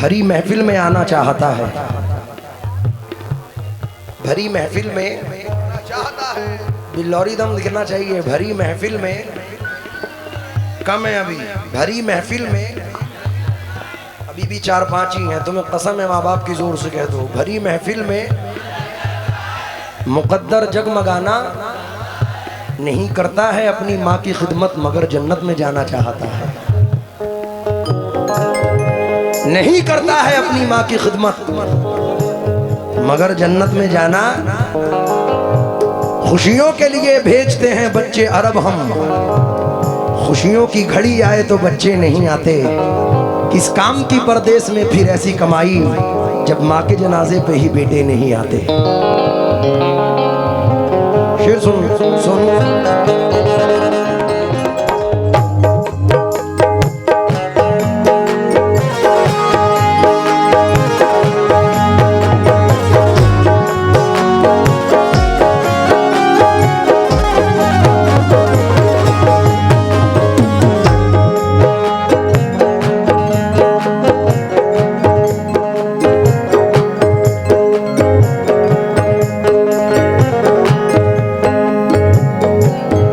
भरी महफिल में आना चाहता है, भरी महफिल में आना चाहता है। बिल्लौरी दम दिखना चाहिए। भरी महफिल में कम है अभी, भरी महफिल में अभी भी 4-5 ही हैं। तुम्हें कसम है माँ बाप की जोर से कह दो, भरी महफिल में मुकद्दर जगमगाना नहीं करता है अपनी माँ की खिदमत, मगर जन्नत में जाना चाहता है। नहीं करता है अपनी माँ की खिदमत, मगर जन्नत में जाना। खुशियों के लिए भेजते हैं बच्चे अरब हम, खुशियों की घड़ी आए तो बच्चे नहीं आते। किस काम की परदेश में फिर ऐसी कमाई, जब माँ के जनाजे पे ही बेटे नहीं आते। शेर सुन सुन।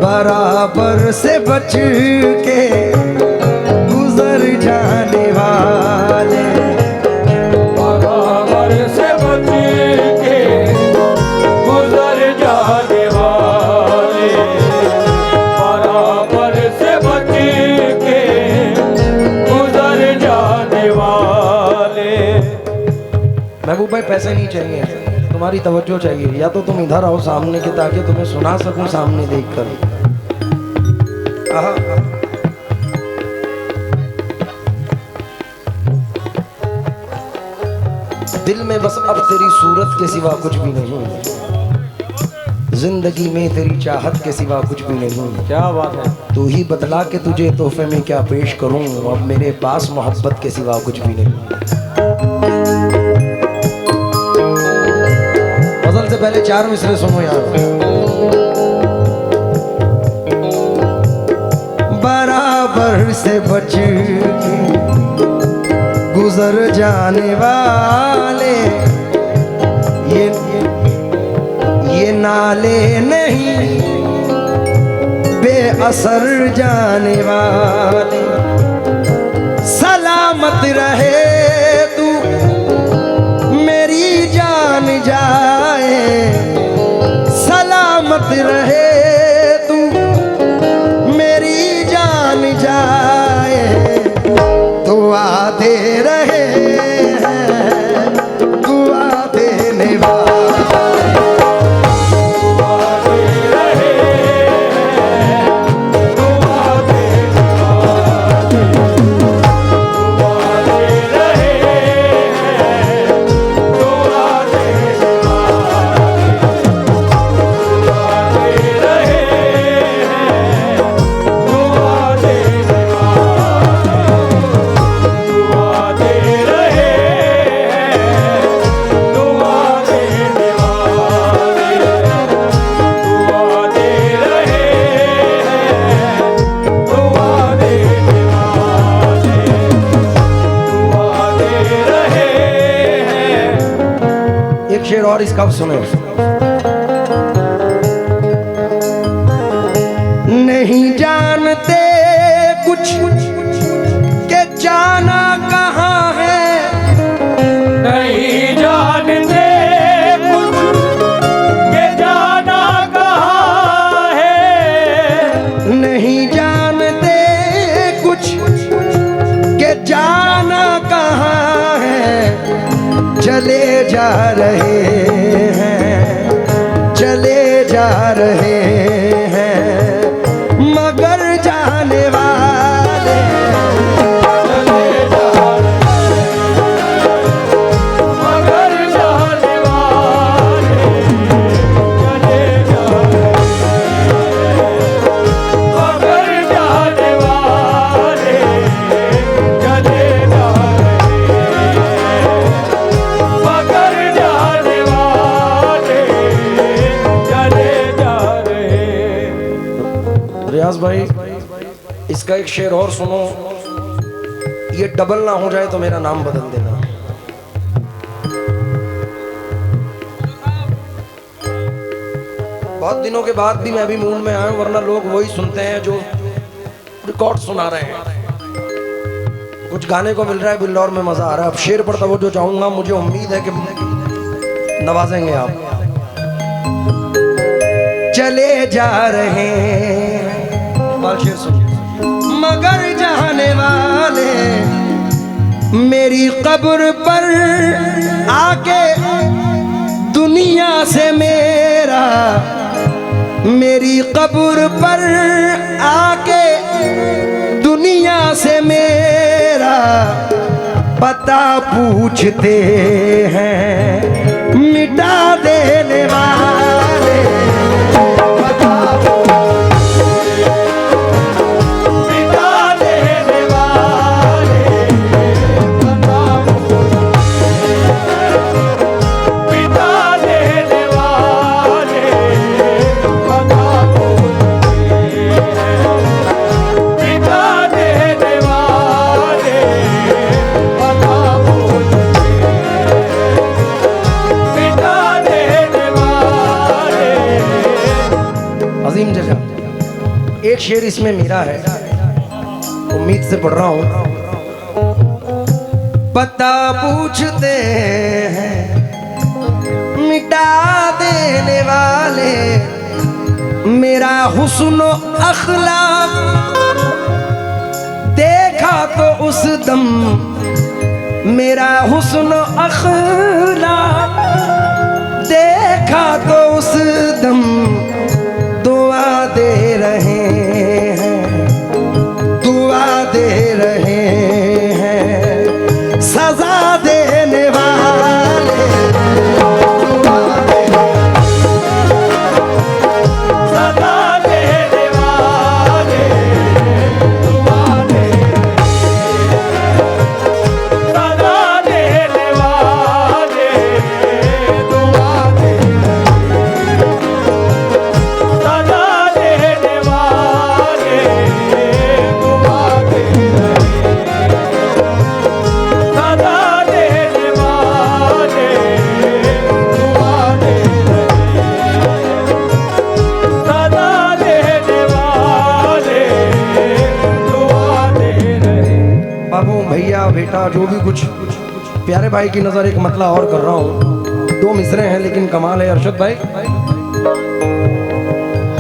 बराबर से बच के गुजर जाने वाले, बराबर से बच के गुजर जाने वाले, बराबर से बच के गुजर जाने वाले। महबूब भाई पैसे नहीं चाहिए, तुम्हारी तवज्जो चाहिए। या तो तुम इधर आओ सामने के, ताकि तुम्हें सुना सकूं सामने देखकर। दिल में बस अब तेरी सूरत के सिवा कुछ भी नहीं, जिंदगी में तेरी चाहत के सिवा कुछ भी नहीं। क्या बात है। तू ही बतला के तुझे तोहफे में क्या पेश करूं, अब मेरे पास मोहब्बत के सिवा कुछ भी नहीं। गजल से पहले 4 मिसरे सुनो यार। बराबर से बच के गुजर जाने वाले, ये नाले नहीं बेअसर जाने वाले। सलामत रहे तू मेरी जान जाए, सलामत रहे तू मेरी जान जाए। दुआ दे रहे हैं, दुआ देने वाले, दुआ दे रहे हैं, दुआ देने वाले, दुआ दे रहे हैं, दुआ देने वाले, दुआ दे रहे हैं, दुआ देने एक शेर और इसका सुनो। नहीं जानते कुछ के जाना कहाँ है, नहीं जानते कुछ के जाना कहाँ है, नहीं जानते कुछ के जाना कहाँ है। चले जा रहे हैं, चले जा रहे हैं, मगर जाने वाले। चले जा रहे हैं, मगर जाने वाले, चले जा रहे हैं, मगर जाने वाले, चले जा रहे हैं, मगर जाने वाले, चले जा रहे हैं। रियाज भाई इसका एक शेर और सुनो। ये डबल ना हो जाए तो मेरा नाम बदल देना। बहुत दिनों के बाद भी मैं भी मूड में आया हूं, वरना लोग वही सुनते हैं जो रिकॉर्ड सुना रहे हैं। कुछ गाने को मिल रहा है, बिल्लौर में मजा आ रहा है। अब शेर पर तवज्जो चाहूंगा, मुझे उम्मीद है कि नवाजेंगे आप। चले जा रहे हैं, शेर सुन। मगर जाने वाले मेरी कब्र पर आके दुनिया से मेरा, मेरी कब्र पर आके दुनिया से मेरा पता पूछते हैं, मिटा देने वाले एक शेर इसमें मेरा है, उम्मीद से पढ़ रहा हूं। पता पूछते हैं, मिटा देने वाले मेरा हुस्न अखलाक देखा तो उस दम, मेरा हुस्न अखलाक देखा तो उस दम दुआ दे रहे हैं, दुआ दे रहे हैं, सजा देने वाले दुआ दे सजा देने वाले दुआ दे सजा देने वाले दुआ दे भैया बेटा जो भी कुछ प्यारे भाई की नजर एक मतला और कर रहा हूँ। दो मिसरे हैं लेकिन कमाल है अरशद भाई,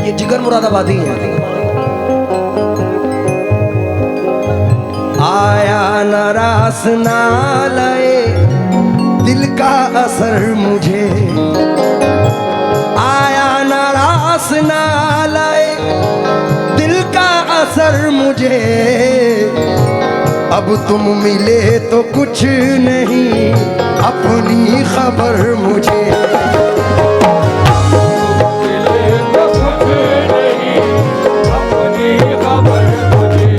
ये जिगर मुरादाबादी है। आया नारास ना लाए दिल का असर मुझे, आया नारास ना लाए दिल का असर मुझे, अब तुम मिले तो कुछ नहीं अपनी खबर मुझे, मिले तो कुछ नहीं अपनी खबर मुझे,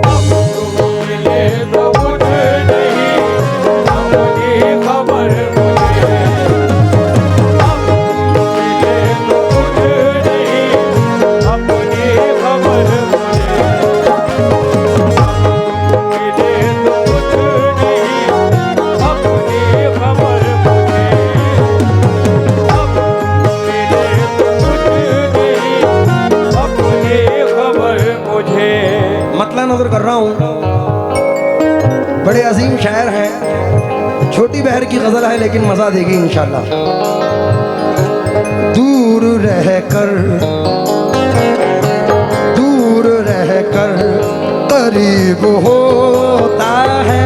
अब तुम मिले तो कुछ नहीं अपनी खबर मुझे, अब तुम मिले तो कुछ नहीं अपनी खबर मुझे। मतला नजर कर रहा हूं, बड़े अजीम शायर हैं, छोटी बहर की गजल है लेकिन मजा देगी इंशाल्लाह। दूर रहकर करीब होता है,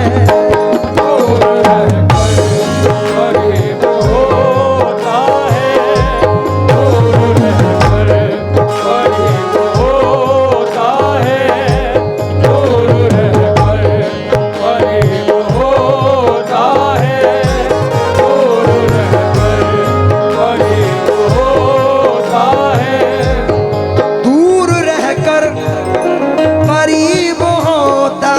करीब होता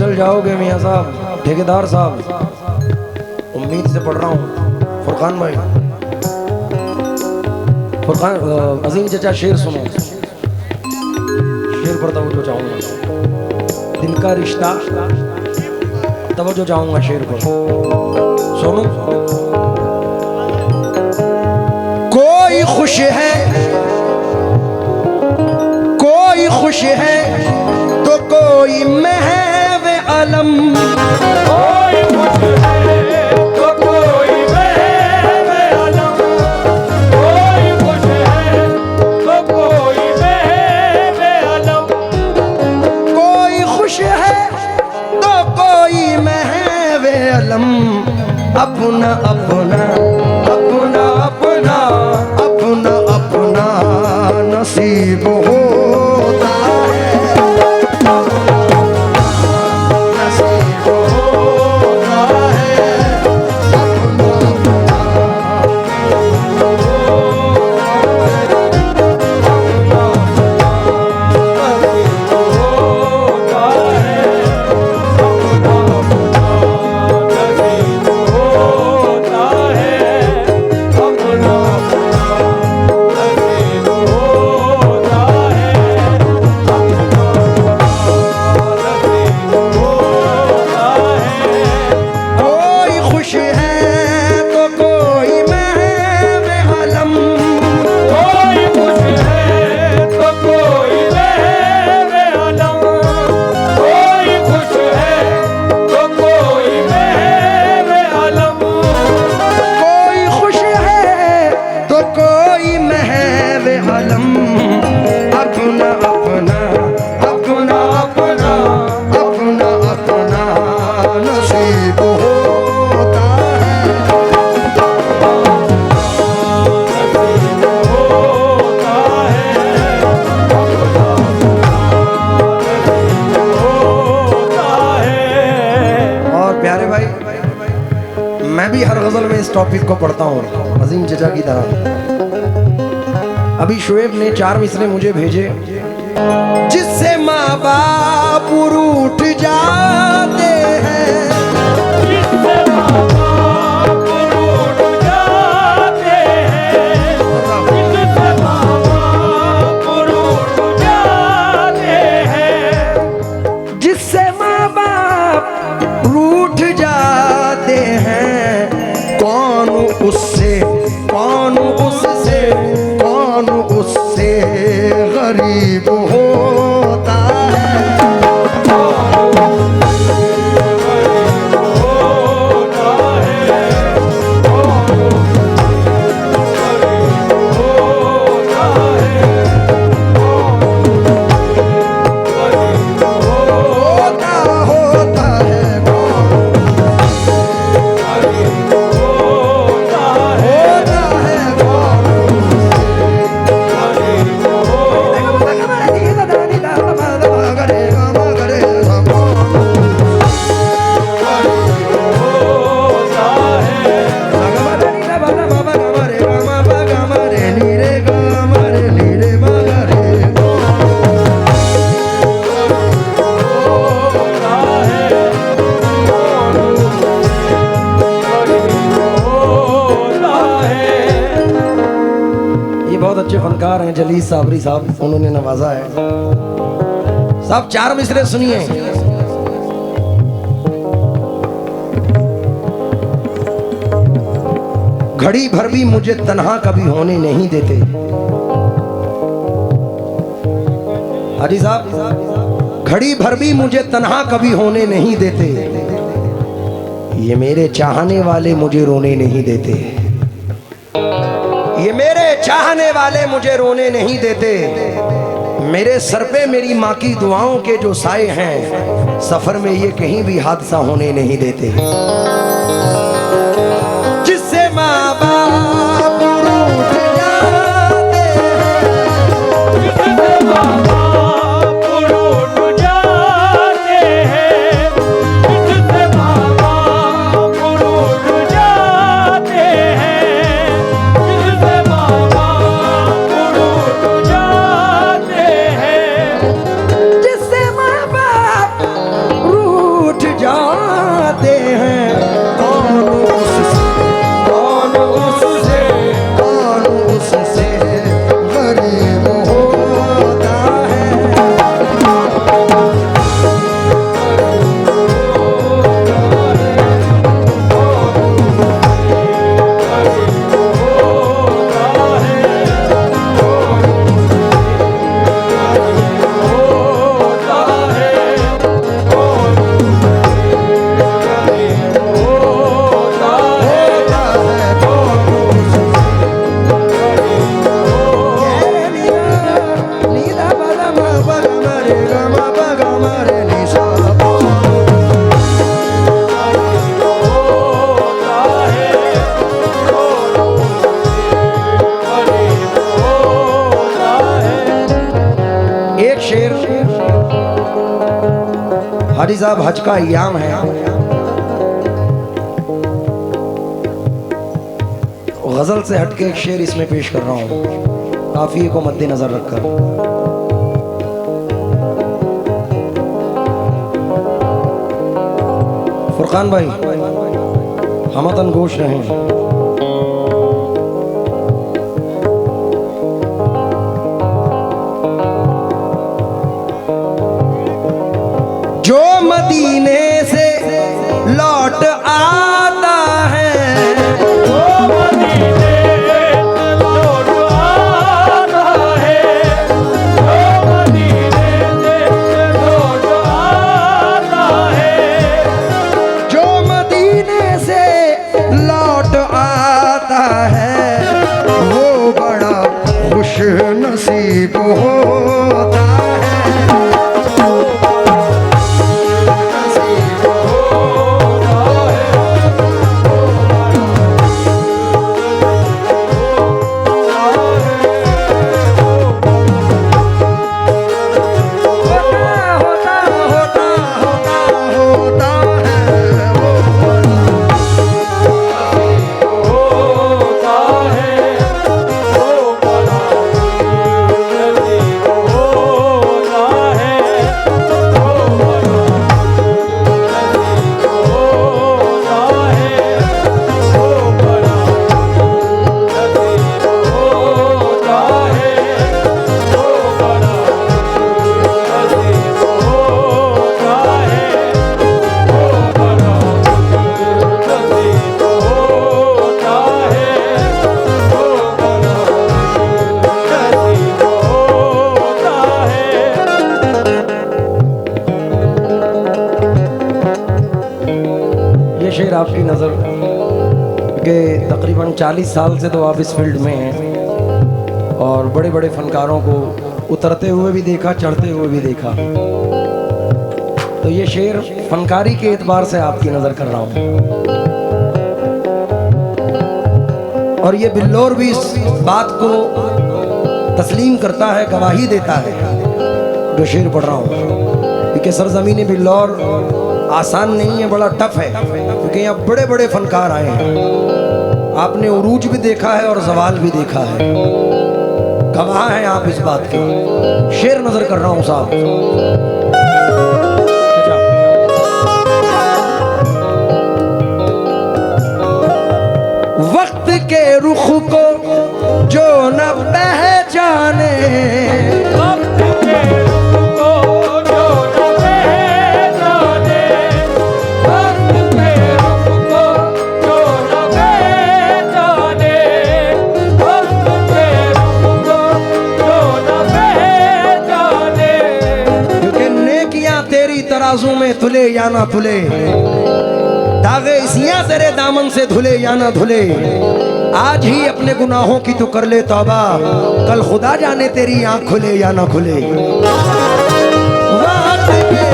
चल जाओगे मियाँ साहब, ठेकेदार साहब। उम्मीद से पढ़ रहा हूँ। फुरकान भाई, फुरकान अजीम चचा शेर सुनो, शेर पर तवज्जो चाहूँगा। दिल का रिश्ता, तवज्जो चाहूँगा शेर पर। सुनो। कोई खुश है, कोई खुश है तो कोई महवे अलम, कोई खुश है तो कोई महवे अलम, कोई खुश है तो कोई महवे अलम, कोई खुश है तो कोई महवे अलम। अपना अपना अपना अपना अपना अपना नसीब होता है, नसीब होता है, अपना मैं भी हर गजल में इस टॉपिक को पढ़ता हूँ अजीम चचा की तरह। अभी शुएब ने 4 मिसरे मुझे भेजे। जिससे माँ बाप रूठ जाते हैं, जिससे माँ बाप रूठ जाते हैं, जिससे माँ बाप रूठ जाते हैं, जिससे माँ बाप रूठ जाते हैं, कौन उससे कौन उससे कौन उससे गरीब होता है। फनकार हैं जलील साबरी साहब, उन्होंने नवाजा है। साहब 4 मिसरे सुनिए। घड़ी भर भी मुझे तन्हा कभी होने नहीं देते। हाजी साहब, घड़ी भर भी मुझे तन्हा कभी होने नहीं देते। ये मेरे चाहने वाले मुझे रोने नहीं देते। ये मेरे चाहने वाले मुझे रोने नहीं देते। मेरे सर पे मेरी माँ की दुआओं के जो साए हैं, सफर में ये कहीं भी हादसा होने नहीं देते। जिससे माँ बाप रूठ जाते हैं, जिससे माँ बाप रूठ जाते हैं, जिससे माँ बाप रूठ जाते हैं, जिससे माँ बाप रूठ जाते हैं, जिससे माँ बाप रूठ साहब हज का अय्याम है, गजल से हटके एक शेर इसमें पेश कर रहा हूँ, काफिये को मद्देनजर रखकर। फुरकान भाई हमतन गोश रहें। जो मदीने से लौट आता है, जो मदीने से लौट आता है, जो मदीने से लौट आता है, जो मदीने से लौट आता है, वो बड़ा खुश नसीब होता है। शेर आपकी नज़र के तकरीबन 40 साल से तो आप इस फील्ड में हैं और बड़े बड़े फनकारों को उतरते हुए भी देखा, चढ़ते हुए भी देखा। तो ये शेर फनकारी के एतबार से आपकी नज़र कर रहा हूँ और ये बिल्लौर भी इस बात को तस्लीम करता है, गवाही देता है जो शेर पढ़ रहा हूँ, क्योंकि सरजमीन बिल्लौर आसान नहीं है, बड़ा टफ है, क्योंकि यहाँ बड़े बड़े फनकार आए हैं। आपने उरूज भी देखा है और जवाल भी देखा है, गवाह हैं आप इस बात के। शेर नजर कर रहा हूँ साहब। वक्त के रुख को जो न पहचाने, वक्त के रुख को जो न पहचाने, वक्त के रुख को जो न पहचाने, वक्त के रुख को जो न पहचाने। क्योंकि नेकियां तेरी तराजू में तुले या ना तुले, दागे इसियां तेरे दामन से धुले या ना धुले। आज ही अपने गुनाहों की तो कर ले तौबा, कल खुदा जाने तेरी आंख खुले या ना खुले। वक्त के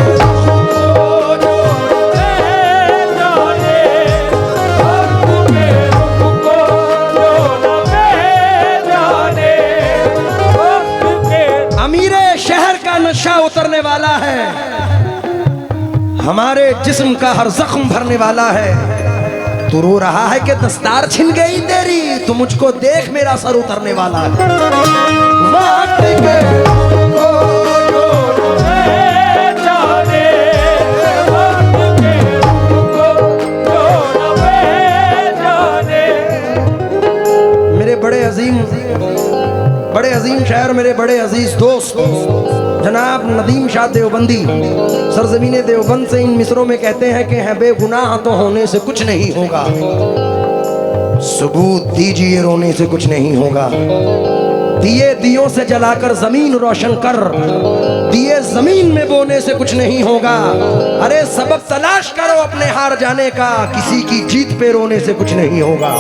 अमीरे शहर का नशा उतरने वाला है, हमारे जिस्म का हर जख्म भरने वाला है। तू रो रहा है कि दस्तार छिन गई तेरी, तू मुझको देख मेरा सर उतरने वाला है। वक्त के को जो न पहचाने, वक्त के को जो न पहचाने। मेरे बड़े अजीम शायर, मेरे बड़े अजीज दोस्त जनाब नदीम शाह देवबंदी सरजमीने देवबंद से इन मिसरों में कहते हैं कि हैं बेगुनाह तो होने से कुछ नहीं होगा, सबूत दीजिए रोने से कुछ नहीं होगा। दिए दियों से जलाकर जमीन रोशन कर, दिए जमीन में बोने से कुछ नहीं होगा। अरे सबब तलाश करो अपने हार जाने का, किसी की जीत पे रोने से कुछ नहीं होगा।